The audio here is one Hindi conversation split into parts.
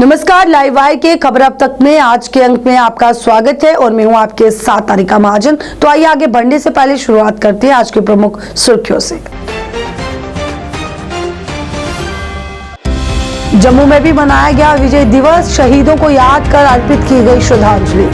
नमस्कार, लाइव आई के खबर अब तक में आज के अंक में आपका स्वागत है और मैं हूं आपके साथ तारिका महाजन। तो आइए आगे बढ़ने से पहले शुरुआत करते हैं आज के प्रमुख सुर्खियों से। जम्मू में भी मनाया गया विजय दिवस, शहीदों को याद कर अर्पित की गई श्रद्धांजलि।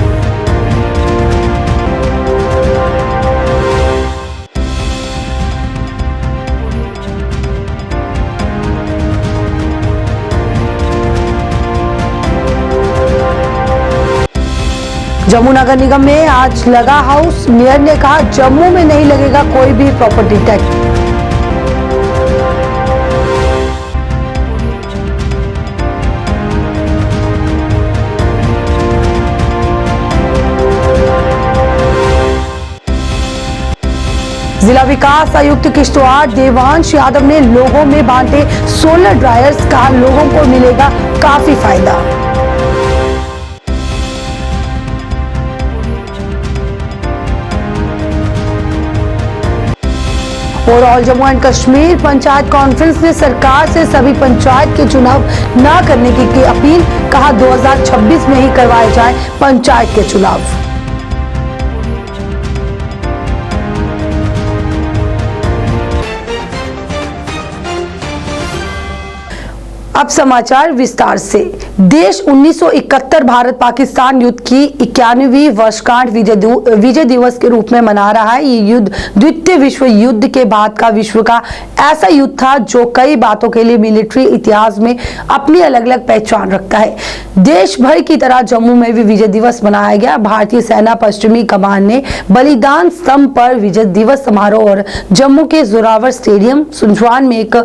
जम्मू नगर निगम में आज लगा हाउस, मेयर ने कहा जम्मू में नहीं लगेगा कोई भी प्रॉपर्टी टैक्स। जिला विकास आयुक्त किश्तवाड़ देवांश यादव ने लोगों में बांटे सोलर ड्रायर्स, कहा लोगों को मिलेगा काफी फायदा। और all Jammu and Kashmir panchayat conference ने सरकार से सभी पंचायत के चुनाव न करने की अपील, कहा 2026 में ही करवाए जाए पंचायत के चुनाव। अब समाचार विस्तार से। देश 1971 भारत पाकिस्तान युद्ध की 91वीं वर्षगांठ विजय दिवस के रूप में मना रहा है। ये युद्ध द्वितीय विश्व युद्ध के बाद का विश्व का ऐसा युद्ध था जो कई बातों के लिए मिलिट्री इतिहास में अपनी अलग अलग पहचान रखता है। देश भर की तरह जम्मू में भी विजय दिवस मनाया गया। भारतीय सेना पश्चिमी कमान ने बलिदान स्तंभ पर विजय दिवस समारोह और जम्मू के जोरावर स्टेडियम सुनजवान में एक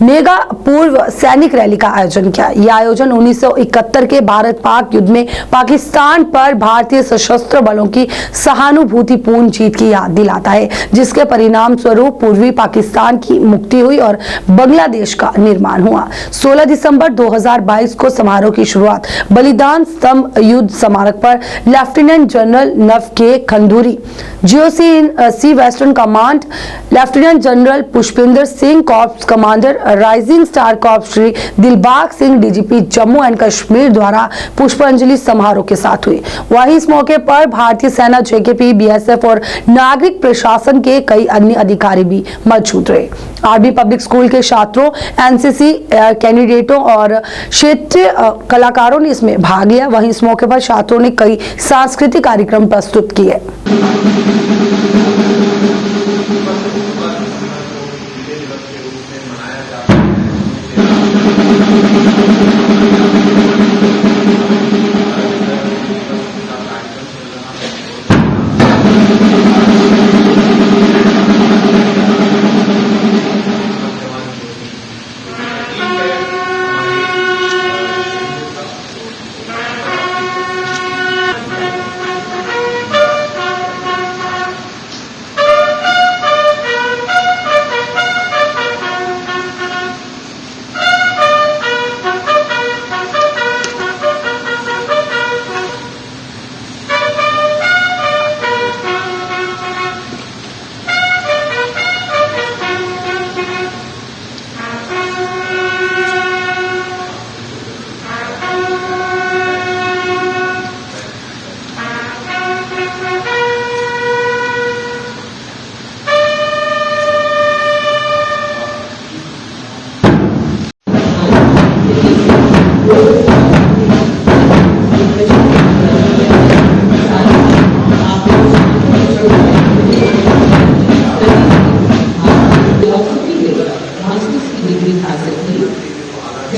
मेगा पूर्व सैनिक रैली का आयोजन किया। यह आयोजन 1971 के भारत पाक युद्ध में पाकिस्तान पर भारतीय सशस्त्र बलों की सहानुभूतिपूर्ण जीत की याद दिलाता है, जिसके परिणाम स्वरूप पूर्वी पाकिस्तान की मुक्ति हुई और बांग्लादेश का निर्माण हुआ। 16 दिसंबर 2022 को समारोह की शुरुआत बलिदान स्तंभ युद्ध स्मारक पर lieutenant general Nav K Khanduri, GOC C western command, lieutenant general Pushpinder Singh corps commander, rising star corps Shri Dilbag Singh DGP Jammu and Kashmir द्वारा पुष्पांजलि समारोह के साथ हुई। वहीं इस मौके पर भारतीय सेना, जेकेपी, बीएसएफ और नागरिक प्रशासन के कई अन्य अधिकारी भी मौजूद रहे। आरबी पब्लिक स्कूल के छात्रों, एनसीसी कैंडिडेटों और क्षेत्रीय कलाकारों ने इसमें भाग लिया। वहीं इस मौके पर छात्रों ने कई सांस्कृतिक कार्यक्रम प्रस्तुत किए।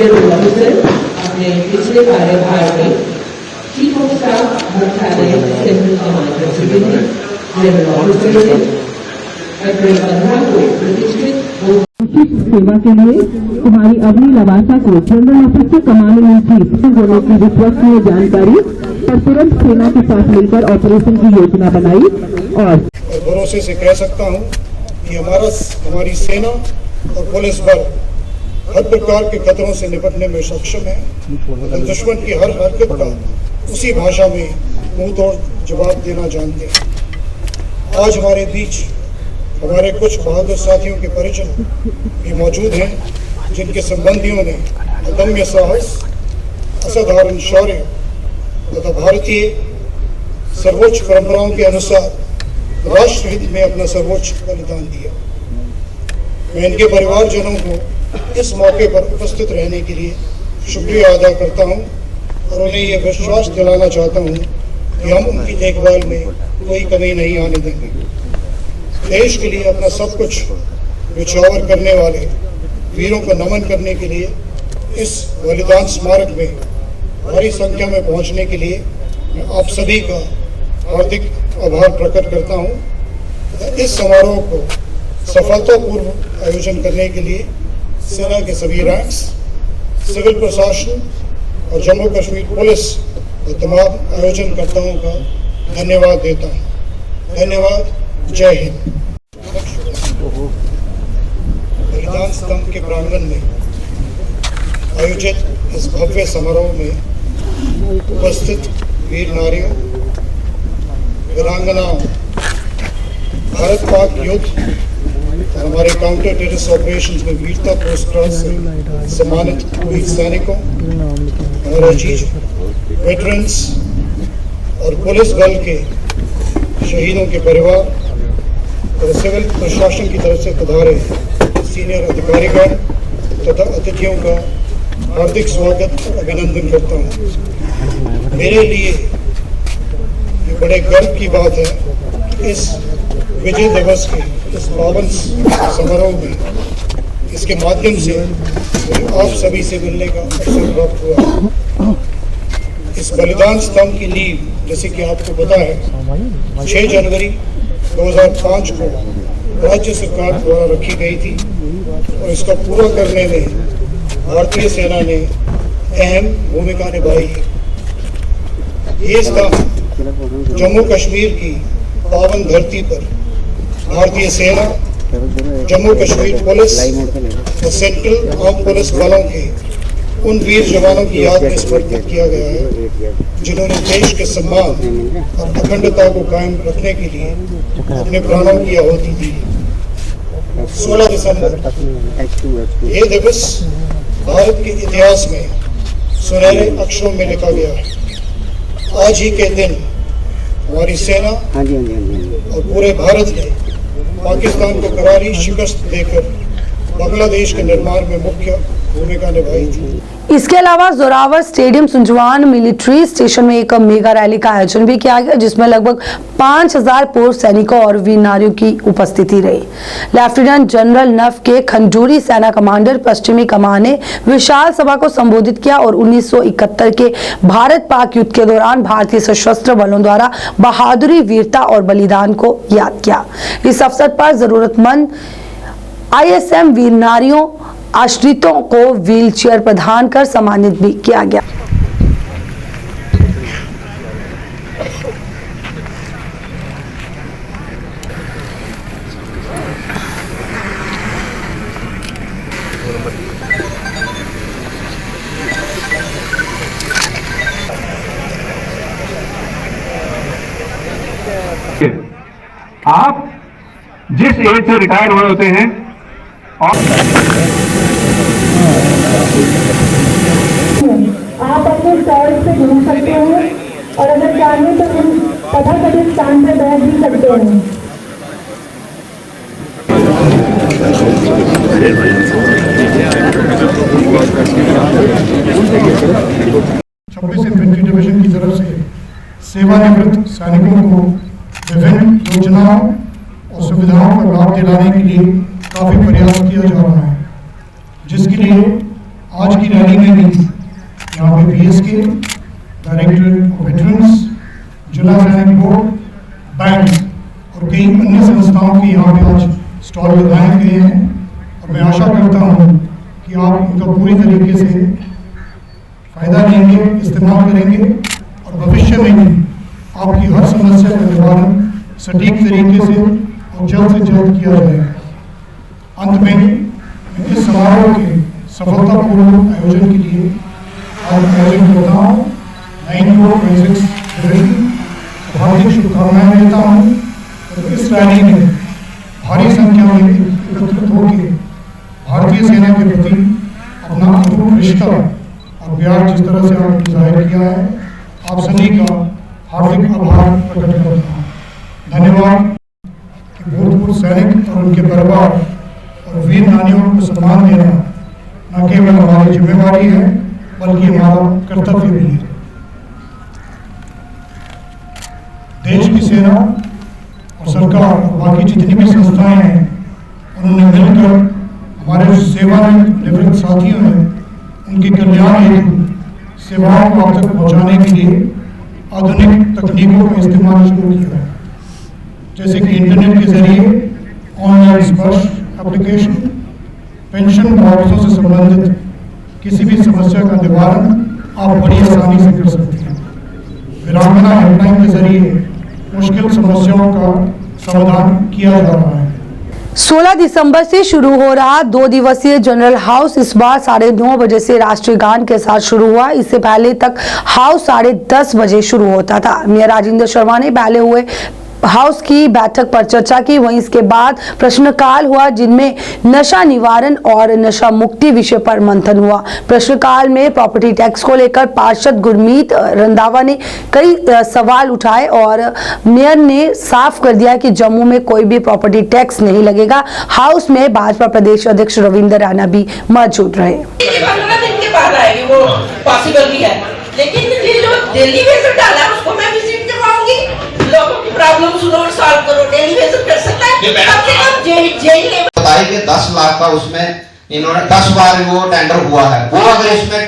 अपने पिछले कार्यभार में चीफ ऑफ स्टाफ मुख्यालय central commander civil level officer से अप्रैल 15 को प्रतिष्ठित सेवा के लिए कुमारी अवनी लवासा को general officer commanding in chief होने की विश्वसनीय जानकारी और तुरंत सेना के साथ मिलकर ऑपरेशन की योजना बनाई और भरोसे से कह सकता हूं कि हमारी सेना और पुलिस बल हर प्रकार के खतरों से निपटने में सक्षम है। हम दुश्मन की हर हरकत का उसी भाषा में मुंह तोड़ जवाब देना जानते हैं। आज हमारे बीच हमारे कुछ बहादुर साथियों के परिजन भी मौजूद हैं, जिनके संबंधियों ने अदम्य साहस असाधारण शौर्य तथा भारतीय सर्वोच्च परंपराओं के अनुसार राष्ट्र हित में अपना सर्वोच्च बलिदान दिया। मैं इनके परिवारजनों को इस मौके पर उपस्थित रहने के लिए शुक्रिया अदा करता हूं और उन्हें यह विश्वास दिलाना चाहता हूं कि हम उनकी देखभाल में कोई कमी नहीं आने देंगे। देश के लिए अपना सब कुछ न्यौछावर करने वाले वीरों को नमन करने के लिए इस बलिदान स्मारक में भारी संख्या में पहुंचने के लिए मैं आप सभी का हार्दिक आभार प्रकट करता हूं। इस समारोह को सफलतापूर्वक आयोजन करने के लिए सेना के सभी रैंक्स, सिविल प्रशासन और जम्मू कश्मीर पुलिस और तमाम आयोजनकर्ताओं का धन्यवाद देता हूं। धन्यवाद। जय हिंद। बलिदान स्तंभ के प्रांगण में आयोजित इस भव्य समारोह में उपस्थित वीर नारियों, वीरांगनाओं, भारत पाक युद्ध और हमारे काउंटर टेररिस्ट ऑपरेशंस में वीरता पुरस्कार से सम्मानित वीर सैनिकों और अजीज वेटरन्स और पुलिस बल के शहीदों के परिवार और सिविल प्रशासन की तरफ से पधारे सीनियर अधिकारीगण तथा अतिथियों का हार्दिक स्वागत और अभिनंदन करता हूँ। मेरे लिए ये बड़े गर्व की बात है कि इस विजय दिवस के इस पावन समारोह में इसके माध्यम से मुझे आप सभी से मिलने का अवसर प्राप्त हुआ। इस बलिदान स्तंभ की नींव, जैसे कि आपको पता है, 6 जनवरी 2005 को राज्य सरकार द्वारा रखी गई थी और इसका पूरा करने में भारतीय सेना ने अहम भूमिका निभाई है। ये स्तंभ जम्मू कश्मीर की पावन धरती पर भारतीय सेना, जम्मू कश्मीर पुलिस और सेंट्रल आर्म पुलिस बलों के उन वीर जवानों की याद में समर्पित किया गया है जिन्होंने देश के सम्मान और अखंडता को कायम रखने के लिए अपने प्राणों की आहुति दी। 16 दिसंबर ये दिवस भारत के इतिहास में सुनहरे अक्षरों में लिखा गया है। आज ही के दिन हमारी सेना और पूरे भारत ने पाकिस्तान को करारी शिकस्त देकर बांग्लादेश के निर्माण में मुख्य भूमिका निभाई थी। इसके अलावा Zorawar stadium Sunjwan military station में एक मेगा रैली का आयोजन भी किया गया, जिसमें लगभग 5000 पूर्व सैनिकों और वीर नारियों की उपस्थिति रही। लेफ्टिनेंट जनरल नफ के खंडूरी सेना कमांडर पश्चिमी कमान ने विशाल सभा को संबोधित किया और 1971 के भारत पाक युद्ध के दौरान भारतीय सशस्त्र बलों द्वारा बहादुरी, वीरता और बलिदान को याद किया। इस अवसर पर जरूरतमंद ISM वीर नारियों आश्रितों को व्हीलचेयर प्रदान कर सम्मानित भी किया गया। आप जिस एज से रिटायर हुए होते हैं और आप अपने स्टॉल से घूम सकते हैं और अगर चाहें तो हम तथाकथित स्थान पर बैठ भी सकते हैं। 26 इन्फेंट्री डिवीजन की तरफ से सेवानिवृत्त सैनिकों को विभिन्न योजनाओं और सुविधाओं का लाभ दिलाने के लिए काफी प्रयास किया जा रहा है, जिसके लिए आज की रैली में भी यहाँ पे PSK, डायरेक्टरेट ऑफ वेटरन्स, जिला सैनिक बोर्ड, बैंक और कई अन्य संस्थाओं के यहाँ पे आज स्टॉल लगाए गए हैं और मैं आशा करता हूँ कि आप इनका पूरी तरीके से फायदा लेंगे, इस्तेमाल करेंगे और भविष्य में भी आपकी हर समस्या का निवारण सटीक तरीके से और जल्द से जल्द किया जाएगा। अंत में मैं इस समारोह के सफलतापूर्वक आयोजन के लिए आज आयोजन करता हूँ 9426 डिवीजन हार्दिक शुभकामनाएं देता हूँ और इस रैली में भारी संख्या में एकत्रित होकर भारतीय सेना के प्रति अपना अटूट रिश्ता और और प्यार जिस तरह से आपने जाहिर किया है, आप सभी का हार्दिक आभार प्रकट करता हूँ। धन्यवाद कि भूतपूर्व सैनिक और उनके परिवार और वीर नानियों को सम्मान देना न केवल हमारी जिम्मेवारी है बल्कि हमारा कर्तव्य भी है। देश की सेना और सरकार और बाकी जितनी भी संस्थाएं हैं उन्होंने मिलकर हमारे सेवानिवृत्त साथियों ने उनके कल्याण हेतु सेवाओं को आप तक पहुंचाने के लिए आधुनिक तकनीकों का इस्तेमाल शुरू किया है, जैसे कि इंटरनेट के जरिए ऑनलाइन स्पर्श एप्लीकेशन, पेंशन मुआवजों से संबंधित किसी भी समस्या का निवारण आप बड़ी आसानी से कर सकते हैं। वीरांगना हेल्पलाइन के जरिए मुश्किल समस्याओं का समाधान किया जा रहा है। 16 दिसंबर से शुरू हो रहा 2 दिवसीय जनरल हाउस इस बार 9:30 बजे से राष्ट्रीय गान के साथ शुरू हुआ। इससे पहले तक हाउस 10:30 बजे शुरू होता था। मेयर राजेंद्र शर्मा ने पहले हुए हाउस की बैठक पर चर्चा की, वहीं इसके बाद प्रश्नकाल हुआ जिनमें नशा निवारण और नशा मुक्ति विषय पर मंथन हुआ। प्रश्नकाल में प्रॉपर्टी टैक्स को लेकर पार्षद गुरमीत रंधावा ने कई सवाल उठाए और मेयर ने साफ कर दिया कि जम्मू में कोई भी प्रॉपर्टी टैक्स नहीं लगेगा। हाउस में भाजपा प्रदेश अध्यक्ष रविंद्र राणा भी मौजूद रहे। 15 दिन के बाद आएगी वो पॉसिबल भी है, लेकिन ये जो दिल्ली बेसिस डाला उसको मैं विजिट करवाऊंगी, लोगों की प्रॉब्लम सुनो और सॉल्व करो। डेली बेसिस कर सकता है, कम से कम जेल बताइए कि 10 लाख का उसमें इन्होंने 10 बार वो टेंडर हुआ है, वो अगर इसमें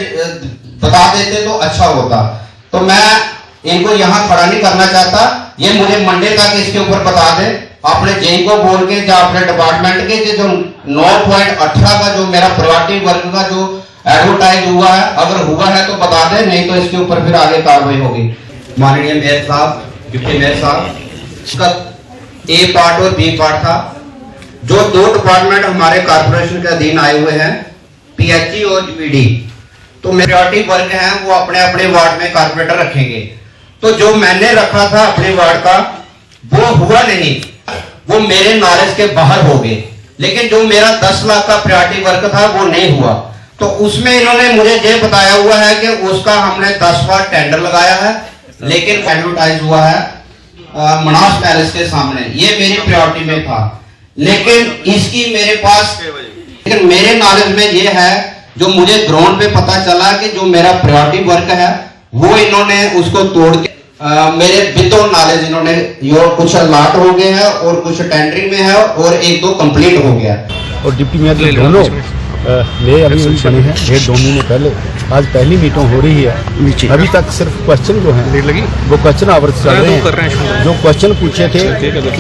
बता देते तो अच्छा होता। तो मैं इनको यहाँ खड़ा नहीं करना चाहता, ये मुझे मंडे तक इसके ऊपर बता दे अपने जेई को बोल के या अपने डिपार्टमेंट के जो 9.18 का जो मेरा प्रायोरिटी वर्ग का जो एडवर्टाइज हुआ है, अगर हुआ है तो बता दे, नहीं तो इसके ऊपर फिर आगे कार्रवाई होगी। माननीय मेयर साहब, डिप्टी मेयर साहब, इसका ए पार्ट और बी पार्ट था। जो 2 डिपार्टमेंट हमारे कारपोरेशन के अधीन आए हुए हैं, पीएचई और जीपीडी, तो मेजॉरिटी वर्ग हैं वो अपने अपने वार्ड में कारपोरेटर रखेंगे। तो जो मैंने रखा था अपने वार्ड का वो हुआ नहीं, वो मेरे नॉलेज के बाहर हो गए। लेकिन जो मेरा 10 लाख का प्रायोरिटी वर्ग था वो नहीं हुआ, तो उसमें इन्होंने मुझे ये बताया हुआ है कि उसका हमने 10 बार टेंडर लगाया है, लेकिन एडवर्टाइज हुआ है मनास पैलेस के सामने, ये मेरी प्रायोरिटी में था। लेकिन इसकी मेरे पास, लेकिन मेरे नॉलेज में ये है, जो मुझे ग्राउंड पे पता चला कि जो मेरा प्रायोरिटी वर्क है वो इन्होंने उसको तोड़ के मेरे विदाउट नॉलेज इन्होंने यो कुछ अलॉट हो गए हैं और कुछ टेंडरिंग में है और 1-2 कंप्लीट हो गया। और डिप्टी मेयर दोनों नए अभी बने हैं, 1.5-2 महीने पहले। आज पहली मीटिंग हो रही है, अभी तक सिर्फ क्वेश्चन जो हैं वो क्वेश्चन आवर्स चल रहे हैं। जो क्वेश्चन पूछे थे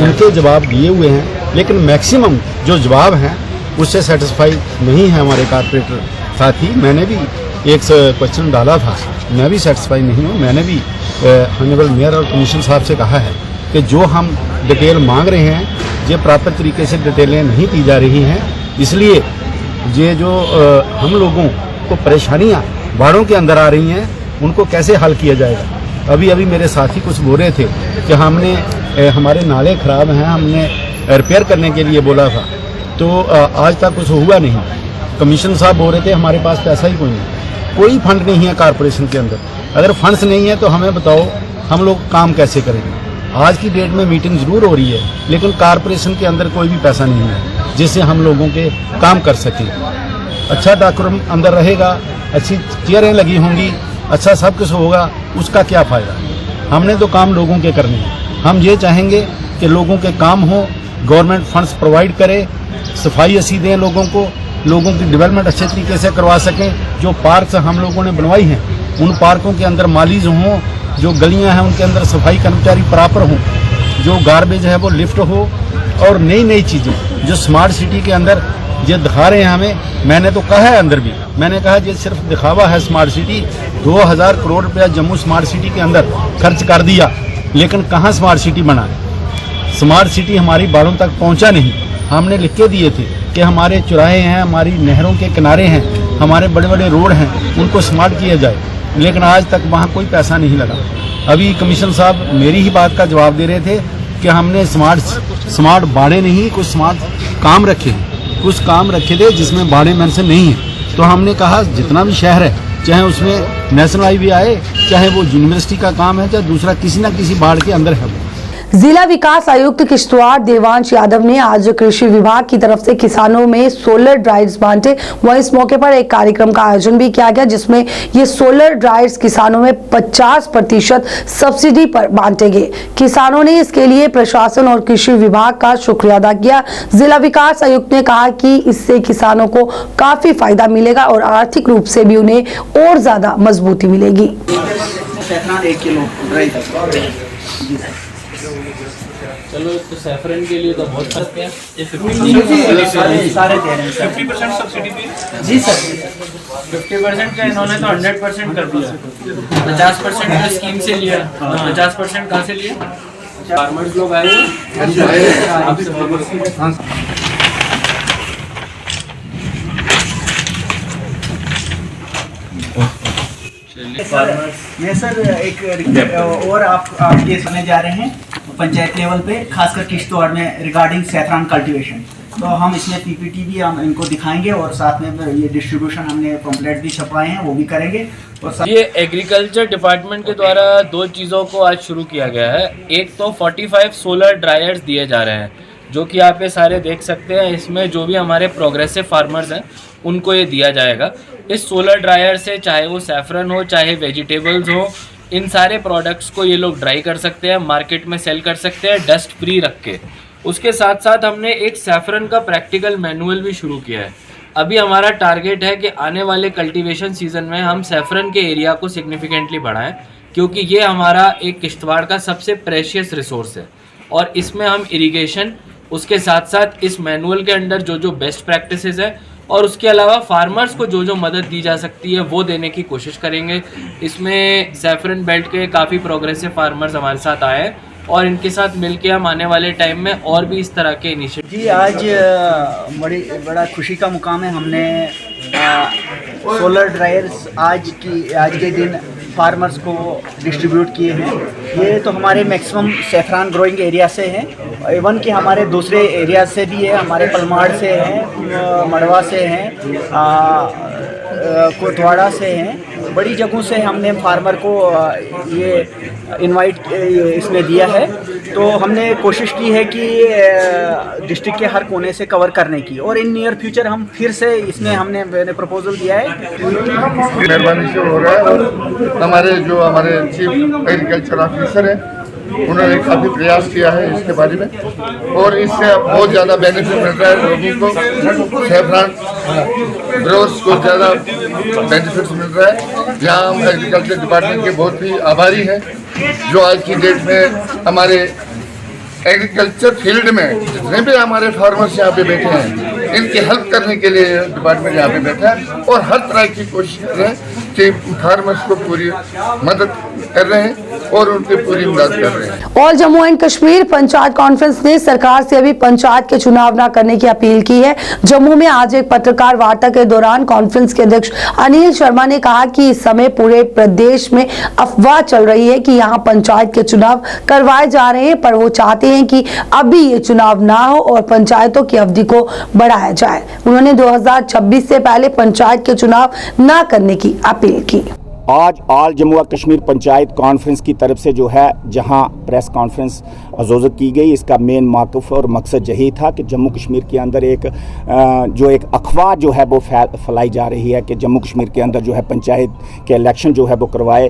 उनके जवाब दिए हुए हैं, लेकिन मैक्सिमम जो जवाब हैं उससे सेटिस्फाई नहीं है हमारे कारपोरेटर साथी। मैंने भी एक क्वेश्चन डाला था, मैं भी सेटिस्फाई नहीं हूँ। मैंने भी ऑनरेबल मेयर और कमीशन साहब से कहा है कि जो हम डिटेल मांग रहे हैं ये प्रॉपर तरीके से डिटेलें नहीं दी जा रही हैं, इसलिए ये जो हम लोगों को परेशानियां वार्डों के अंदर आ रही हैं उनको कैसे हल किया जाएगा। अभी अभी मेरे साथी कुछ बोल रहे थे कि हमने हमारे नाले ख़राब हैं, हमने रिपेयर करने के लिए बोला था, तो आज तक कुछ हुआ नहीं। कमीशन साहब बोल रहे थे हमारे पास पैसा ही कोई नहीं, कोई फंड नहीं है कारपोरेशन के अंदर। अगर फंड्स नहीं है तो हमें बताओ हम लोग काम कैसे करेंगे। आज की डेट में मीटिंग ज़रूर हो रही है, लेकिन कारपोरेशन के अंदर कोई भी पैसा नहीं है जिससे हम लोगों के काम कर सकें। अच्छा डॉक्यूमेंट अंदर रहेगा, अच्छी चेयरें लगी होंगी, अच्छा सब कुछ होगा, उसका क्या फ़ायदा। हमने तो काम लोगों के करने हैं। हम ये चाहेंगे कि लोगों के काम हो, गवर्नमेंट फंड्स प्रोवाइड करे, सफाई अच्छी दें लोगों को, लोगों की डेवलपमेंट अच्छे तरीके से करवा सकें। जो पार्क्स हम लोगों ने बनवाई हैं उन पार्कों के अंदर मालीज हों, जो गलियां हैं उनके अंदर सफाई कर्मचारी प्रॉपर हों, जो गार्बेज है वो लिफ्ट हो, और नई नई चीज़ें जो स्मार्ट सिटी के अंदर ये दिखा रहे हैं हमें। मैंने तो कहा है अंदर भी, मैंने कहा ये सिर्फ दिखावा है स्मार्ट सिटी। 2000 करोड़ रुपया जम्मू स्मार्ट सिटी के अंदर खर्च कर दिया, लेकिन कहाँ स्मार्ट सिटी बना। स्मार्ट सिटी हमारी बाड़ों तक पहुँचा नहीं। हमने लिख के दिए थे कि हमारे चौराहे हैं, हमारी नहरों के किनारे हैं, हमारे बड़े बड़े रोड हैं, उनको स्मार्ट किया जाए, लेकिन आज तक वहाँ कोई पैसा नहीं लगा। अभी कमीशन साहब मेरी ही बात का जवाब दे रहे थे कि हमने स्मार्ट बाड़े नहीं, कुछ स्मार्ट काम रखे हैं, कुछ काम रखे थे जिसमें बाड़े मेंशन नहीं है। तो हमने कहा जितना भी शहर है चाहे उसमें नेशनल हाईवे आए, चाहे वो यूनिवर्सिटी का काम है, चाहे दूसरा किसी ना किसी बाढ़ के अंदर है वो। जिला विकास आयुक्त किश्तवाड़ देवांश यादव ने आज कृषि विभाग की तरफ से किसानों में सोलर ड्रायर्स बांटे। वहीं इस मौके पर एक कार्यक्रम का आयोजन भी किया गया, जिसमें ये सोलर ड्रायर्स किसानों में 50% सब्सिडी पर बांटे गए। किसानों ने इसके लिए प्रशासन और कृषि विभाग का शुक्रिया अदा किया। जिला विकास आयुक्त ने कहा कि इससे किसानों को काफी फायदा मिलेगा और आर्थिक रूप से भी उन्हें और ज्यादा मजबूती मिलेगी। 1 किलो चलो तो सैफरन के लिए तो बहुत सस्ते हैं। सारे दे रहे हैं 50% सब्सिडी दी जी सर। 50% का इन्होंने तो 100% कर दिया। 50% का स्कीम से लिया, 50% कहाँ से लिया? फार्मर्स लोग आए ये सर एक और आपके सुने जा रहे हैं पंचायत लेवल पे, खासकर किश्तवाड़ में रिगार्डिंग सैफरान कल्टीवेशन। तो हम इसमें पीपीटी भी हम इनको दिखाएंगे और साथ में ये डिस्ट्रीब्यूशन हमने पम्पलेट भी छपवाए हैं, वो भी करेंगे। और ये एग्रीकल्चर डिपार्टमेंट के द्वारा 2 चीज़ों को आज शुरू किया गया है। एक तो 45 सोलर ड्रायर्स दिए जा रहे हैं, जो कि आप ये सारे देख सकते हैं। इसमें जो भी हमारे प्रोग्रेसिव फार्मर्स हैं उनको ये दिया जाएगा। इस सोलर ड्रायर से चाहे वो सैफरन हो, चाहे वेजिटेबल्स हो, इन सारे प्रोडक्ट्स को ये लोग ड्राई कर सकते हैं, मार्केट में सेल कर सकते हैं डस्ट फ्री रख के। उसके साथ साथ हमने एक सैफरन का प्रैक्टिकल मैनुअल भी शुरू किया है। अभी हमारा टारगेट है कि आने वाले कल्टीवेशन सीज़न में हम सैफरन के एरिया को सिग्निफिकेंटली बढ़ाएं, क्योंकि ये हमारा एक किश्तवाड़ का सबसे प्रेशियस रिसोर्स है। और इसमें हम इरिगेशन, उसके साथ साथ इस मैनुअल के अंडर जो जो बेस्ट प्रैक्टिसेस है और उसके अलावा फार्मर्स को जो जो मदद दी जा सकती है वो देने की कोशिश करेंगे। इसमें सैफरन बेल्ट के काफ़ी प्रोग्रेसिव फार्मर्स हमारे साथ आए हैं और इनके साथ मिलके हम आने वाले टाइम में और भी इस तरह के इनिशिएटिव। जी आज बड़ा खुशी का मुकाम है। हमने सोलर ड्रायर्स आज के दिन फार्मर्स को डिस्ट्रीब्यूट किए हैं। ये तो हमारे मैक्सिमम सैफरान ग्रोइंग एरिया से हैं, इवन कि हमारे दूसरे एरिया से भी है, हमारे पलमाड़ से हैं, मड़वा से हैं, कोतवाड़ा से हैं, बड़ी जगहों से हमने फार्मर को ये इनवाइट इसमें दिया है। तो हमने कोशिश की है कि डिस्ट्रिक्ट के हर कोने से कवर करने की, और इन नियर फ्यूचर हम फिर से इसमें हमने प्रपोजल दिया है। मेहरबानी से हो रहा है और हमारे चीफ एग्रीकल्चर ऑफिसर हैं, उन्होंने काफ़ी प्रयास किया है इसके बारे में, और इससे बहुत ज़्यादा बेनिफिट मिल रहा है लोगों को। सैफरान ग्रोवर्स को ज़्यादा बेनिफिट्स मिल रहा है। यहाँ हम एग्रीकल्चर डिपार्टमेंट के बहुत ही आभारी हैं, जो आज की डेट में हमारे एग्रीकल्चर फील्ड में जितने भी हमारे फार्मर्स यहाँ पे बैठे हैं, इनकी हेल्प करने के लिए डिपार्टमेंट यहाँ पे बैठा है और हर तरह की कोशिश कर रहे हैं कि फार्मर्स को पूरी मदद कर रहे हैं और उनकी पूरी मदद कर रहे हैं। All Jammu and Kashmir panchayat conference ने सरकार से अभी पंचायत के चुनाव न करने की अपील की है। जम्मू में आज एक पत्रकार वार्ता के दौरान कॉन्फ्रेंस के अध्यक्ष अनिल शर्मा ने कहा कि इस समय पूरे प्रदेश में अफवाह चल रही है कि यहाँ पंचायत के चुनाव करवाए जा रहे हैं, पर वो चाहते हैं कि अभी ये चुनाव ना हो और पंचायतों की अवधि को बढ़ाया जाए। उन्होंने 2026 से पहले पंचायत के चुनाव न करने की अपील की। आज ऑल जम्मू और कश्मीर पंचायत कॉन्फ्रेंस की तरफ से जो है जहां प्रेस कॉन्फ्रेंस आयोजित की गई, इसका मेन मौक़िफ़ और मकसद यही था कि जम्मू कश्मीर के अंदर एक अफवाह जो है वो फैलाई जा रही है कि जम्मू कश्मीर के अंदर जो है पंचायत के इलेक्शन जो है वो करवाए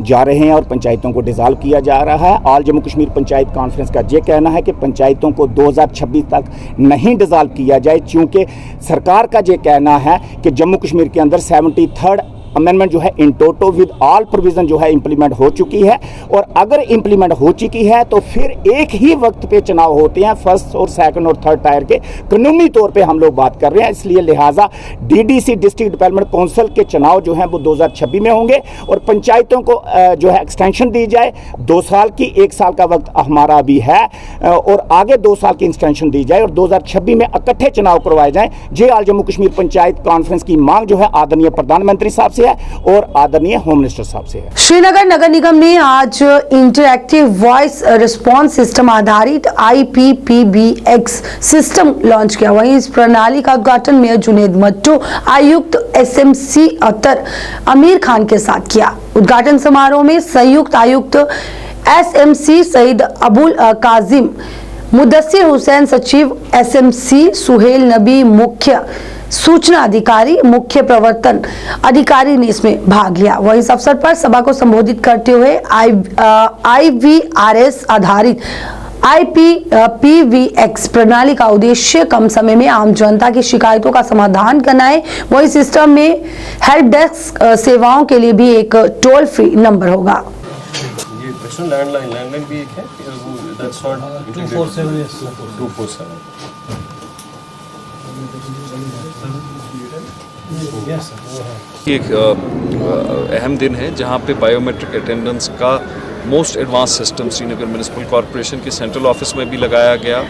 जा रहे हैं और पंचायतों को डिज़ाल्व किया जा रहा है। ऑल जम्मू कश्मीर पंचायत कॉन्फ्रेंस का ये कहना है कि पंचायतों को 2026 तक नहीं डिज़ाल्व किया जाए, क्योंकि सरकार का ये कहना है कि जम्मू कश्मीर के अंदर 73rd अमेंडमेंट जो है इन टोटो विद ऑल प्रोविजन जो है इम्प्लीमेंट हो चुकी है, और अगर इम्प्लीमेंट हो चुकी है तो फिर एक ही वक्त पे चुनाव होते हैं, फर्स्ट और सेकंड और थर्ड टायर के। कानूनी तौर पे हम लोग बात कर रहे हैं, इसलिए लिहाजा डीडीसी डिस्ट्रिक्ट डेवलपमेंट काउंसिल के चुनाव जो हैं वो 2026 में होंगे और पंचायतों को जो है एक्सटेंशन दी जाए 2 साल की। 1 साल का वक्त हमारा अभी है और आगे 2 साल की एक्सटेंशन दी जाए और 2026 में इकट्ठे चुनाव करवाए जाएँ। जे ऑल जम्मू कश्मीर पंचायत कॉन्फ्रेंस की मांग जो है आदरणीय प्रधानमंत्री साहब से है और आदरणीय होम मिनिस्टर साहब से है। श्रीनगर नगर निगम ने आज इंटरैक्टिव वॉइस रिस्पॉन्स सिस्टम आधारित IPPBX सिस्टम लॉन्च किया। वहीं इस प्रणाली का उद्घाटन मेयर जुनेद मट्टू, आयुक्त SMC अतर आमिर खान के साथ किया। उद्घाटन समारोह में संयुक्त आयुक्त SMC सईद अबुल काजिम, मुदस्सिर हुसैन सचिव SMC, सुहेल नबी मुख्य सूचना अधिकारी, मुख्य प्रवर्तन अधिकारी ने इसमें भाग लिया। वहीं इस अवसर पर सभा को संबोधित करते हुए IVRS आधारित IPPBX प्रणाली का उद्देश्य कम समय में आम जनता की शिकायतों का समाधान करना है। वहीं सिस्टम में हेल्प डेस्क सेवाओं के लिए भी एक टोल फ्री नंबर होगा। ये लैंडलाइन भी एक है, दैट्स नॉट 247 247। एक अहम दिन है जहां पे बायोमेट्रिक अटेंडेंस का most advance system Srinagar municipal corporation के सेंट्रल ऑफिस में भी लगाया गया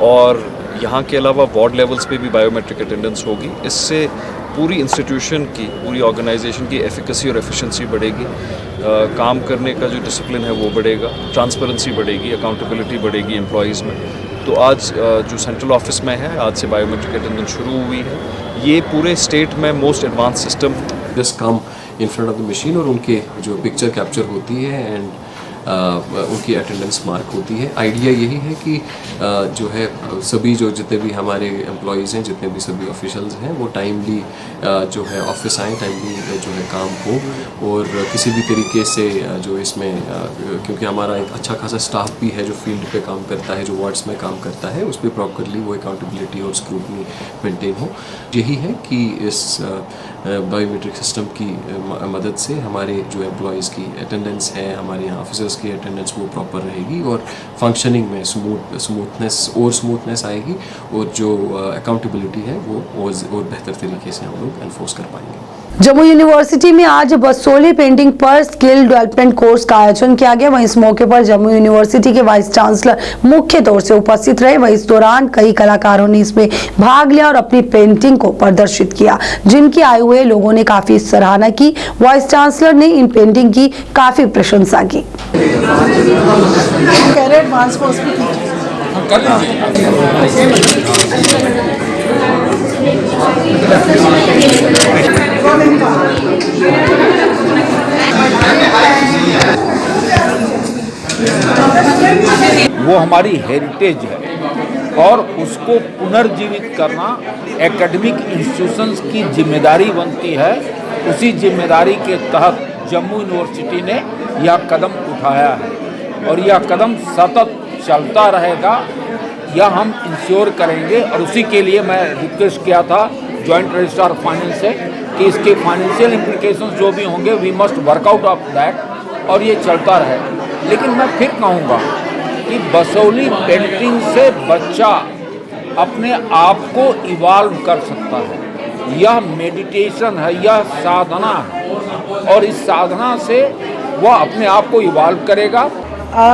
और यहाँ के अलावा वार्ड लेवल्स पे भी बायोमेट्रिक अटेंडेंस होगी। इससे पूरी इंस्टीट्यूशन की, पूरी ऑर्गेनाइजेशन की एफिकेसी और एफिशिएंसी बढ़ेगी, काम करने का जो डिसिप्लिन है वो बढ़ेगा, ट्रांसपेरेंसी बढ़ेगी, अकाउंटेबिलिटी बढ़ेगी एम्प्लॉयज़ में। तो आज जो सेंट्रल ऑफिस में है, आज से बायोमेट्रिक अटेंडेंस शुरू हुई है। ये पूरे स्टेट में most advance system just come in front of the machine और उनके जो पिक्चर कैप्चर होती है एंड उनकी अटेंडेंस मार्क होती है। आइडिया यही है कि जो है सभी जो जितने भी हमारे एम्प्लॉयज़ हैं, जितने भी सभी ऑफिशियल्स हैं, वो टाइमली जो है ऑफिस आएँ, टाइमली जो है काम हो और किसी भी तरीके से जो इसमें क्योंकि हमारा एक अच्छा खासा स्टाफ भी है जो फील्ड पे काम करता है, जो वार्ड्स में काम करता है, उस पर प्रॉपरली वो अकाउंटेबिलिटी और स्क्रूटनी मेंटेन हो। यही है कि इस बायोमेट्रिक सिस्टम की मदद से हमारे जो एम्प्लॉयज़ की अटेंडेंस है, हमारे यहाँ ऑफिसर्स की अटेंडेंस वो प्रॉपर रहेगी और फंक्शनिंग में स्मूथनेस आएगी और जो अकाउंटेबिलिटी है वो और बेहतर तरीके से हम लोग एनफोर्स कर पाएंगे। जम्मू यूनिवर्सिटी में आज बसोली पेंटिंग पर स्किल डेवलपमेंट कोर्स का आयोजन किया गया। वहीं इस मौके पर जम्मू यूनिवर्सिटी के वाइस चांसलर मुख्य तौर से उपस्थित रहे। वहीं इस दौरान कई कलाकारों ने इसमें भाग लिया और अपनी पेंटिंग को प्रदर्शित किया, जिनकी आए हुए लोगों ने काफी सराहना की। वाइस चांसलर ने इन पेंटिंग की काफी प्रशंसा की। वो हमारी हेरिटेज है और उसको पुनर्जीवित करना एकेडमिक इंस्टीट्यूशंस की जिम्मेदारी बनती है। उसी जिम्मेदारी के तहत जम्मू यूनिवर्सिटी ने यह कदम उठाया है और यह कदम सतत चलता रहेगा, यह हम इंश्योर करेंगे। और उसी के लिए मैं रिक्वेस्ट किया था जॉइंट रजिस्ट्रार फाइनेंस से कि इसके फाइनेंशियल इम्प्लीकेशंस जो भी होंगे we must work out of that और ये चलता रहे। लेकिन मैं फिर कहूँगा कि बसोली पेंटिंग से बच्चा अपने आप को इवॉल्व कर सकता है। यह मेडिटेशन है, यह साधना है और इस साधना से वह अपने आप को इवॉल्व करेगा।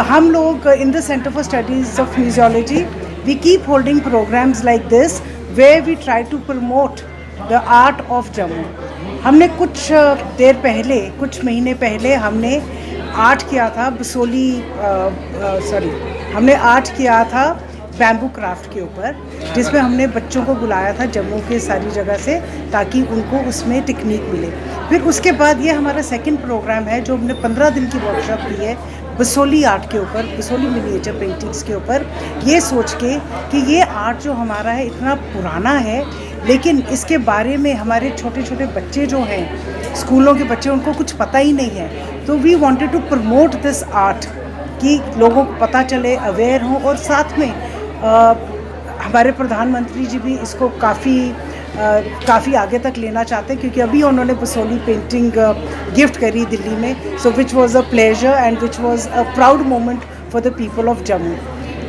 हम लोग in the centre for studies of museology we keep holding programmes like this where we try to promote the art of Jammu. हमने कुछ देर पहले, कुछ महीने पहले हमने आर्ट किया था बसोली हमने आर्ट किया था बैम्बू क्राफ्ट के ऊपर, जिसमें हमने बच्चों को बुलाया था जम्मू के सारी जगह से ताकि उनको उसमें टेक्निक मिले। फिर उसके बाद ये हमारा सेकंड प्रोग्राम है जो हमने 15 दिन की वर्कशॉप की है बसोली आर्ट के ऊपर, बसोली मिनिएचर पेंटिंग्स के ऊपर, ये सोच के कि ये आर्ट जो हमारा है इतना पुराना है लेकिन इसके बारे में हमारे छोटे छोटे बच्चे जो हैं, स्कूलों के बच्चे, उनको कुछ पता ही नहीं है। तो we wanted to promote this art कि लोगों को पता चले, अवेयर हों। और साथ में हमारे प्रधानमंत्री जी भी इसको काफ़ी आगे तक लेना चाहते हैं क्योंकि अभी उन्होंने बसोली पेंटिंग गिफ्ट करी दिल्ली में, so which was a pleasure and which was a proud moment for the people of Jammu.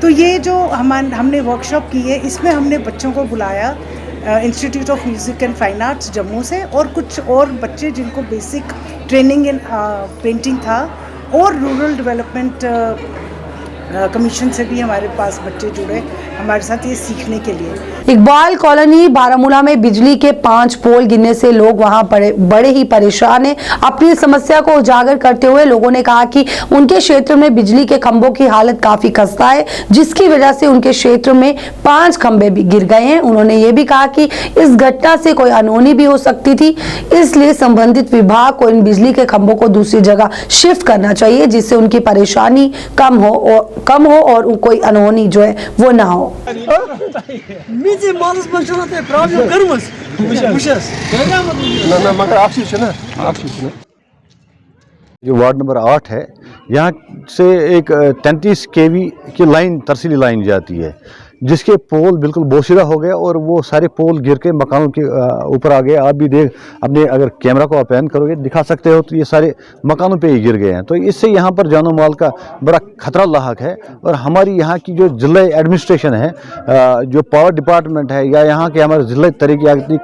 तो ये जो हमने वर्कशॉप की है इसमें हमने बच्चों को बुलाया institute of music and fine arts Jammu से और कुछ और बच्चे जिनको बेसिक ट्रेनिंग इन पेंटिंग था और रूरल डेवलपमेंट कमीशन से भी हमारे पास बच्चे जुड़े हमारे साथ ये सीखने के लिए। इकबाल कॉलोनी बारामूला में बिजली के 5 पोल गिरने से लोग वहां बड़े ही परेशान हैं। अपनी समस्या को उजागर करते हुए लोगों ने कहा कि उनके क्षेत्र में बिजली के खंभों की हालत काफी खस्ता है, जिसकी वजह से उनके क्षेत्र में 5 खंभे भी गिर गए हैं। उन्होंने ये भी कहा कि इस घटना से कोई अनहोनी भी हो सकती थी, इसलिए संबंधित विभाग को इन बिजली के खंभों को दूसरी जगह शिफ्ट करना चाहिए, जिससे उनकी परेशानी कम हो और कोई अनहोनी जो है वो ना हो। जो वार्ड नंबर 8 है, यहाँ से एक 33 kV की लाइन, तरसीली लाइन जाती है, जिसके पोल बिल्कुल बोशिरा हो गए और वो सारे पोल गिर के मकानों के ऊपर आ गए। आप भी देख, अपने अगर कैमरा को पैन करोगे दिखा सकते हो, तो ये सारे मकानों पे ही गिर गए हैं। तो इससे यहाँ पर जानो माल का बड़ा खतरा लाहक है। और हमारी यहाँ की जो जिला एडमिनिस्ट्रेशन है, जो पावर डिपार्टमेंट है, या यहाँ के हमारे जिला तरक्याती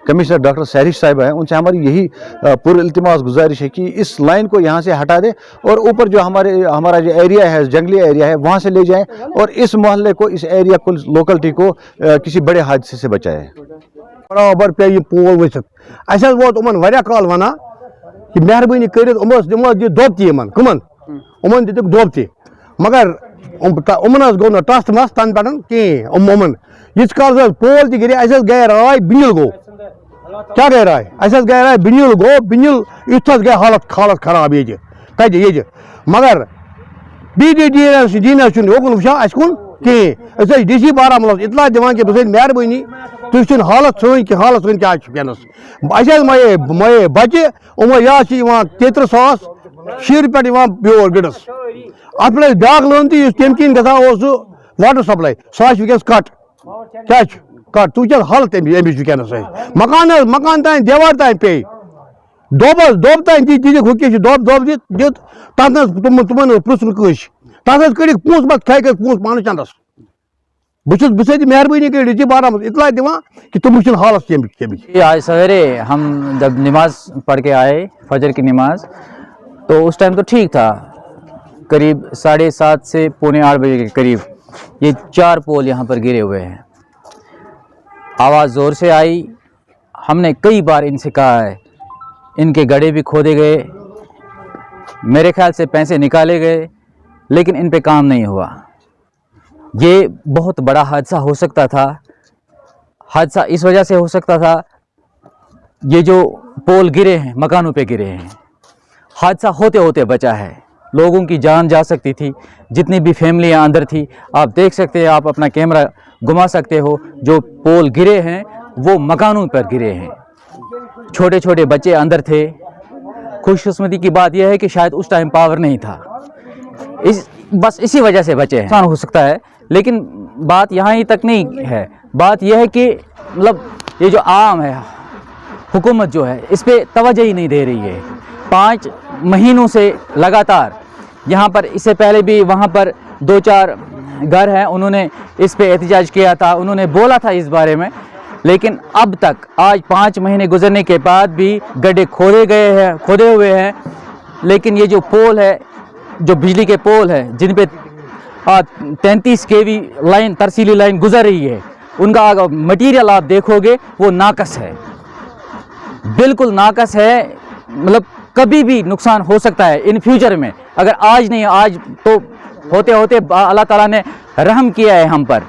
कमिश्नर डॉक्टर सहरिश साहिब हैं, उनसे हमारी यही पुरइल्तिमास गुजारिश है कि इस लाइन को यहाँ से हटा दें और ऊपर जो हमारा जो एरिया है, जंगली एरिया है, वहाँ से ले जाएँ और इस मोहल्ले को, इस एरिया को, लोकलिटी को किसी बड़े हादसे से बचाए। बराबर पे ये पोल वसित अस वोत उमन वारिया काल वना कि मेहरबानी करित दिमो दि दोब ती यमन कमन उमन दितुक दोब ती, मगर उमन गो न टस्ट मस तन पे कहें उमन यीत काल पोल ति गिरे अस गए राय बिनिल गो, क्या गए राय, अस गए राय बिनिल गो, बिनिल युथ गए हालत खराब ये कत, मगर डी ओकुन वुचान अस कुन कहें DC बारामूला इतला दिवान कि बस मेहरबानी तुम हालत सन कि हालत सन क्या शुपियनस अस मये बच्चे उमो या 33,000 पे ब्योर गिडस अत पे ब्या लोन तम किन गा वाटर सप्लाई सह वस कट क्या कट तु हालत अमिच वस मकान तान देवार तान पे दोब तान दिख दोब दित तुमन पृन कस तथ कड़ पोस मत खे पोस पान चंदस बस मेहरबानी कर DC बारामूला इतला दिवान कि तुम हालत तमिच। आज सवेरे हम जब नमाज पढ़ के आए, फजर की नमाज, तो उस टाइम तो ठीक था, करीब 7:30 से 7:45 बजे के करीब ये 4 पोल यहाँ पर गिरे हुए हैं। आवाज़ ज़ोर से आई, हमने कई बार इनसे कहा है, इनके गड्ढे भी खोदे गए, मेरे ख्याल से पैसे निकाले गए, लेकिन इन पे काम नहीं हुआ। ये बहुत बड़ा हादसा हो सकता था। हादसा इस वजह से हो सकता था, ये जो पोल गिरे हैं मकानों पे गिरे हैं, हादसा होते होते बचा है, लोगों की जान जा सकती थी। जितनी भी फैमिलियां अंदर थी, आप देख सकते हैं, आप अपना कैमरा घुमा सकते हो, जो पोल गिरे हैं वो मकानों पर गिरे हैं, छोटे छोटे बच्चे अंदर थे। खुशकिस्मती की बात यह है कि शायद उस टाइम पावर नहीं था, बस इसी वजह से बचे हैं। नुकसान हो सकता है, लेकिन बात यहाँ ही तक नहीं है। बात यह है कि मतलब ये जो आम है, हुकूमत जो है, इस पे तवज्जो ही नहीं दे रही है। 5 महीनों से लगातार यहाँ पर, इससे पहले भी वहाँ पर 2-4 घर हैं, उन्होंने इस पे एहतजाज किया था, उन्होंने बोला था इस बारे में, लेकिन अब तक आज 5 महीने गुजरने के बाद भी गड्ढे खोदे हुए हैं। लेकिन ये जो पोल है, जो बिजली के पोल है, जिन पे 33 kV लाइन, तरसीली लाइन गुजर रही है, उनका मटेरियल आप देखोगे वो नाकस है, बिल्कुल नाकस है। मतलब कभी भी नुकसान हो सकता है इन फ्यूचर में, अगर आज नहीं, आज तो होते होते अल्लाह ताला ने रहम किया है हम पर,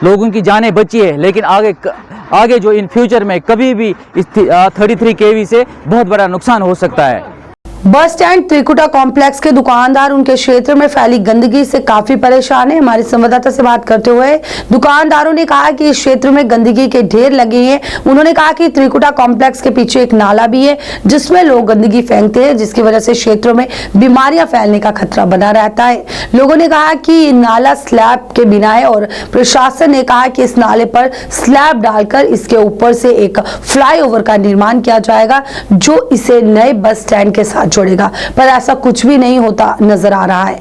लोगों की जानें बची है, लेकिन आगे जो इन फ्यूचर में कभी भी इस 33 kV से बहुत बड़ा नुकसान हो सकता है। बस स्टैंड त्रिकुटा कॉम्प्लेक्स के दुकानदार उनके क्षेत्र में फैली गंदगी से काफी परेशान है। हमारे संवाददाता से बात करते हुए दुकानदारों ने कहा कि इस क्षेत्र में गंदगी के ढेर लगे हैं। उन्होंने कहा कि त्रिकुटा कॉम्प्लेक्स के पीछे एक नाला भी है, जिसमें लोग गंदगी फेंकते हैं, जिसकी वजह से क्षेत्रों में बीमारियां फैलने का खतरा बना रहता है। लोगों ने कहा कि नाला स्लैब के बिना है और प्रशासन ने कहा कि इस नाले पर स्लैब डालकर इसके ऊपर से एक फ्लाईओवर का निर्माण किया जाएगा, जो इसे नए बस स्टैंड के साथ जोड़ेगा, पर ऐसा कुछ भी नहीं होता नजर आ रहा है।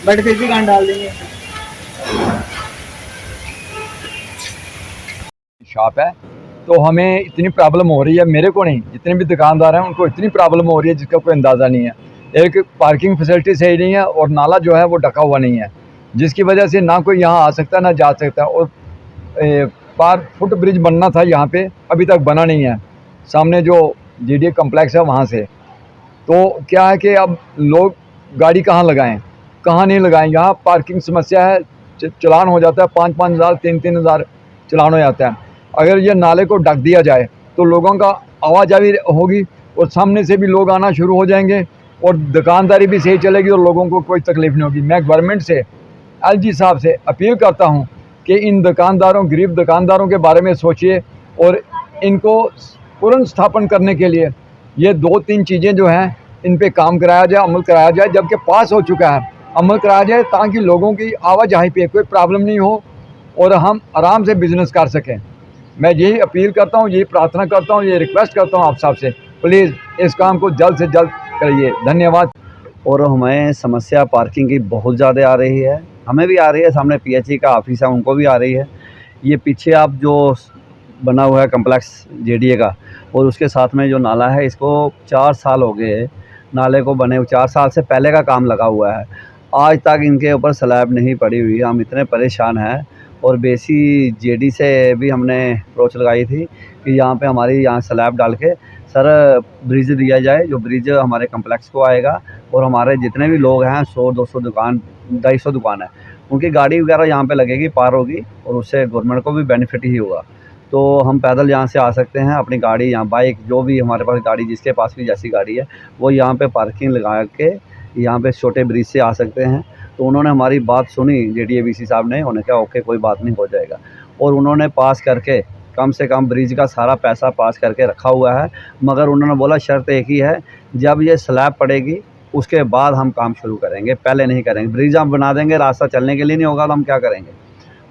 बट फिर भी गांड डाल देंगे। शॉप है तो हमें इतनी प्रॉब्लम हो रही है, मेरे को नहीं, जितने भी दुकानदार हैं उनको इतनी प्रॉब्लम हो रही है जिसका कोई अंदाज़ा नहीं है। एक पार्किंग फैसिलिटी सही नहीं है और नाला जो है वो ढका हुआ नहीं है, जिसकी वजह से ना कोई यहाँ आ सकता ना जा सकता। और पार फुट ब्रिज बनना था यहाँ पे, अभी तक बना नहीं है, सामने जो जीडीए कम्प्लेक्स है वहाँ से। तो क्या है कि अब लोग गाड़ी कहाँ लगाएं, कहाँ नहीं लगाएं। यहाँ पार्किंग समस्या है, चलान हो जाता है 5-5 हज़ार 3-3 हज़ार चलान हो जाता है। अगर ये नाले को ढक दिया जाए तो लोगों का आवाजाही होगी और सामने से भी लोग आना शुरू हो जाएंगे और दुकानदारी भी सही चलेगी और लोगों को कोई तकलीफ नहीं होगी। मैं गवर्नमेंट से, एलजी साहब से अपील करता हूँ कि इन दुकानदारों, गरीब दुकानदारों के बारे में सोचिए और इनको पुनः स्थापन करने के लिए ये 2-3 चीज़ें जो हैं इन पे काम कराया जाए, अमल कराया जाए। जबकि पास हो चुका है, अमल कराया जाए ताकि लोगों की आवाजाही पे कोई प्रॉब्लम नहीं हो और हम आराम से बिजनेस कर सकें। मैं यही अपील करता हूँ, यही प्रार्थना करता हूँ, ये रिक्वेस्ट करता हूँ आप साहब से, प्लीज़ इस काम को जल्द से जल्द करिए। धन्यवाद। और हमें समस्या पार्किंग की बहुत ज़्यादा आ रही है, हमें भी आ रही है, सामने पीएचई का ऑफिस है उनको भी आ रही है। ये पीछे आप जो बना हुआ है कम्प्लेक्स जेडीए का और उसके साथ में जो नाला है, इसको 4 साल हो गए नाले को बने, 4 साल से पहले का काम लगा हुआ है, आज तक इनके ऊपर स्लैब नहीं पड़ी हुई। हम इतने परेशान हैं और बेसी जेडी से भी हमने अप्रोच लगाई थी कि यहाँ पे हमारी यहाँ स्लैब डाल के सर ब्रिज दिया जाए, जो ब्रिज हमारे कम्प्लेक्स को आएगा और हमारे जितने भी लोग हैं 100-200 दुकान 250 दुकान है, उनकी गाड़ी वगैरह यहाँ पे लगेगी, पार होगी और उससे गवर्नमेंट को भी बेनिफिट ही होगा। तो हम पैदल यहाँ से आ सकते हैं, अपनी गाड़ी यहाँ बाइक जो भी हमारे पास गाड़ी, जिसके पास भी जैसी गाड़ी है वो यहाँ पे पार्किंग लगा के यहाँ पे छोटे ब्रिज से आ सकते हैं। तो उन्होंने हमारी बात सुनी, जेडीएबीसी साहब ने, उन्होंने कहा ओके कोई बात नहीं, हो जाएगा। और उन्होंने पास करके कम से कम ब्रिज का सारा पैसा पास करके रखा हुआ है, मगर उन्होंने बोला शर्त एक ही है, जब ये स्लैब पड़ेगी उसके बाद हम काम शुरू करेंगे, पहले नहीं करेंगे। ब्रिज हम बना देंगे, रास्ता चलने के लिए नहीं होगा तो हम क्या करेंगे।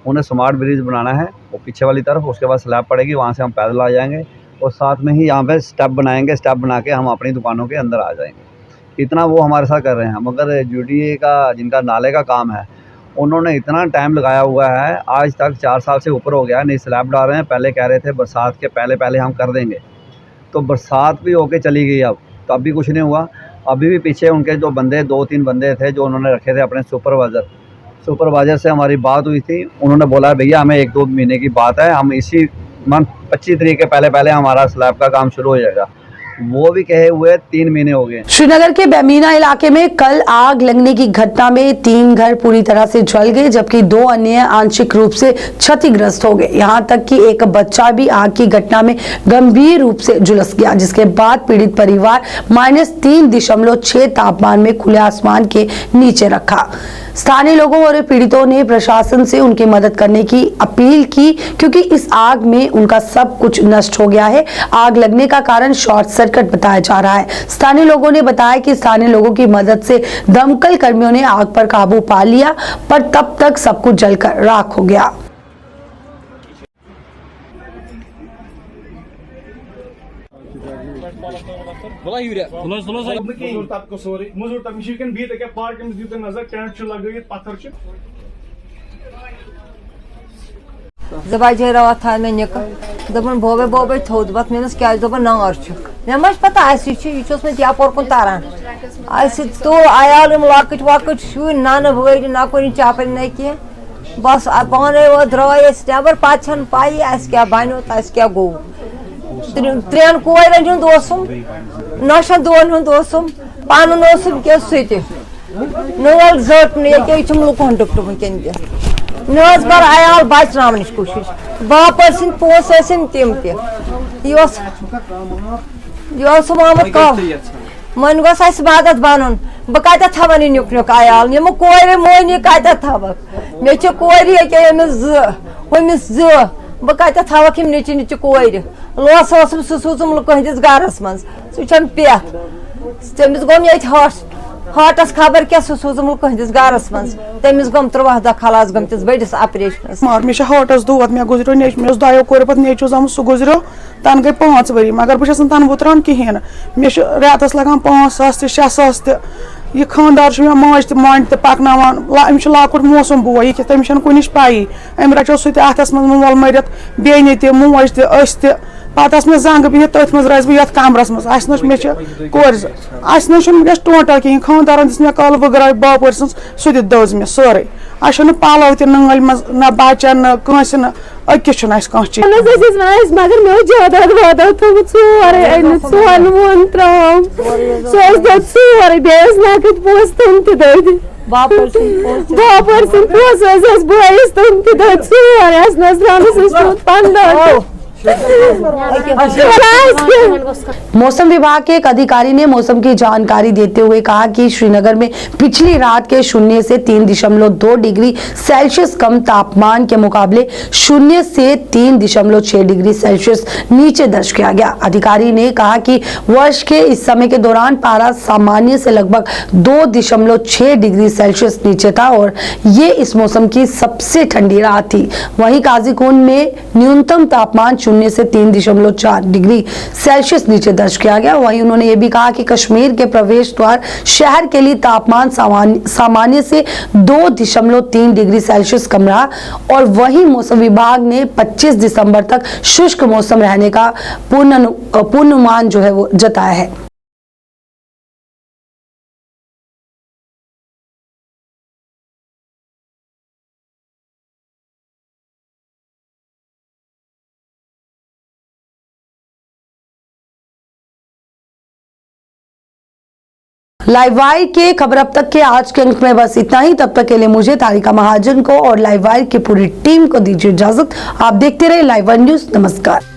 उन्हें स्मार्ट ब्रिज बनाना है वो पीछे वाली तरफ, उसके बाद स्लैब पड़ेगी, वहाँ से हम पैदल आ जाएंगे और साथ में ही यहाँ पे स्टेप बनाएंगे, स्टेप बना के हम अपनी दुकानों के अंदर आ जाएंगे। इतना वो हमारे साथ कर रहे हैं। मगर जेडीए का, जिनका नाले का काम है, उन्होंने इतना टाइम लगाया हुआ है, आज तक 4 साल से ऊपर हो गया है, नहीं स्लैब डाल रहे हैं। पहले कह रहे थे बरसात के पहले हम कर देंगे, तो बरसात भी होके चली गई अब, तो अभी कुछ नहीं हुआ। अभी भी पीछे उनके जो बंदे 2-3 बंदे थे जो उन्होंने रखे थे अपने सुपरवाइज़र से हमारी बात हुई थी। उन्होंने बोला भैया हमें 1-2 महीने की बात है, हम इसी मंथ 25 तारीख के पहले हमारा स्लैब का काम शुरू हो जाएगा। वो भी कहे हुए 3 महीने हो गए। श्रीनगर के बेमीना इलाके में कल आग लगने की घटना में 3 घर पूरी तरह से जल गए, जबकि 2 अन्य आंशिक रूप से क्षतिग्रस्त हो गए। यहां तक कि एक बच्चा भी आग की घटना में गंभीर रूप से झुलस गया, जिसके बाद पीड़ित परिवार -3.6 तापमान में खुले आसमान के नीचे रखा। स्थानीय लोगों और पीड़ितों ने प्रशासन से उनकी मदद करने की अपील की, क्योंकि इस आग में उनका सब कुछ नष्ट हो गया है। आग लगने का कारण शॉर्ट सर्किट बताया जा रहा है। स्थानीय लोगों ने बताया कि स्थानीय लोगों की मदद से दमकल कर्मियों ने आग पर काबू पा लिया, पर तब तक सब कुछ जलकर राख हो गया। जबाजे रात था मे निक दपन बोबे थोद बत मेनस क्या दपन नार मे मा पता यह यापोर कुन तारान तो आयाल लकट वकट शुर ना भर ना कुन चापर न कह बस पाने वो द्राय नबर पे पाई क्या बनो तो क्या गो 3 कोरन हुंद ना 2 हुंद पान क्या नल जट ये लुकन डुक्ट वनकन दिख कर आयाल बचन कोशिश बाप पोस तम तह मामत कह मन गोस बादत बन बह कत थवन नुक आयाल यम कोर मोनी कत थवक मे कोर हमिस बह कत थवक निचे निचे कोर लोस सह सूचम कहस गरस मं सह पेथ तमिस गोम ये हार्टस खबर क्या सह सूचम कहस गरस मं तमिस गोम 13 दह खलास गमतिस बड़िस ऑपरेशनस मे हार्टस दौद मे गुजरो मे 2 कोर पे नेचुस आमुत सह गुजरो तन गई 5 वरी मगर बहुत तन वुतरान कहें मे रेतस लगान 5 सास 6 सास यह खानदार मे माज तो मांड तो पकनावान अमिस लॉकुट मौसम बोय यह तमिस कुनिश पाई अम रचो सह अथस मज मोल मरित बेने ते मोज ते अस ते पत मे जंग बिहित तथ मज रस बह कमरस मज मे कोर गस टोटल कहें खानदारन दिस मे कल वगराय बापर सज सह दज मे सारे अस पलव त नल मज न बचन न कंस न अकिस कह चीज मगर मे जायदाद वादाद थोमुत सोरे सोन वोन त्राम सोरे बेस नकद पोस तुम त बापर सुन पोस बॉयस तुम त सोरे नजरान पंद्रह मौसम विभाग के एक अधिकारी ने मौसम की जानकारी देते हुए कहा कि श्रीनगर में पिछली रात के 0 से 3.2 डिग्री सेल्सियस कम तापमान के मुकाबले 0 से 3.6 डिग्री सेल्सियस नीचे दर्ज किया गया। अधिकारी ने कहा कि वर्ष के इस समय के दौरान पारा सामान्य से लगभग 2.6 डिग्री सेल्सियस नीचे था और ये इस मौसम की सबसे ठंडी रात थी। वहीं काजीकुंड में न्यूनतम तापमान 0 से 3.4 डिग्री सेल्सियस नीचे दर्ज किया गया। वहीं उन्होंने ये भी कहा कि कश्मीर के प्रवेश द्वार शहर के लिए तापमान सामान्य से 2.3 डिग्री सेल्सियस कम रहा और वहीं मौसम विभाग ने 25 दिसंबर तक शुष्क मौसम रहने का पूर्वानुमान जो है वो जताया है। लाइव वायर के खबर अब तक के आज के अंक में बस इतना ही। तब तक के लिए मुझे तारिका महाजन को और लाइव वायर की पूरी टीम को दीजिए इजाजत। आप देखते रहे लाइव वायर न्यूज। नमस्कार।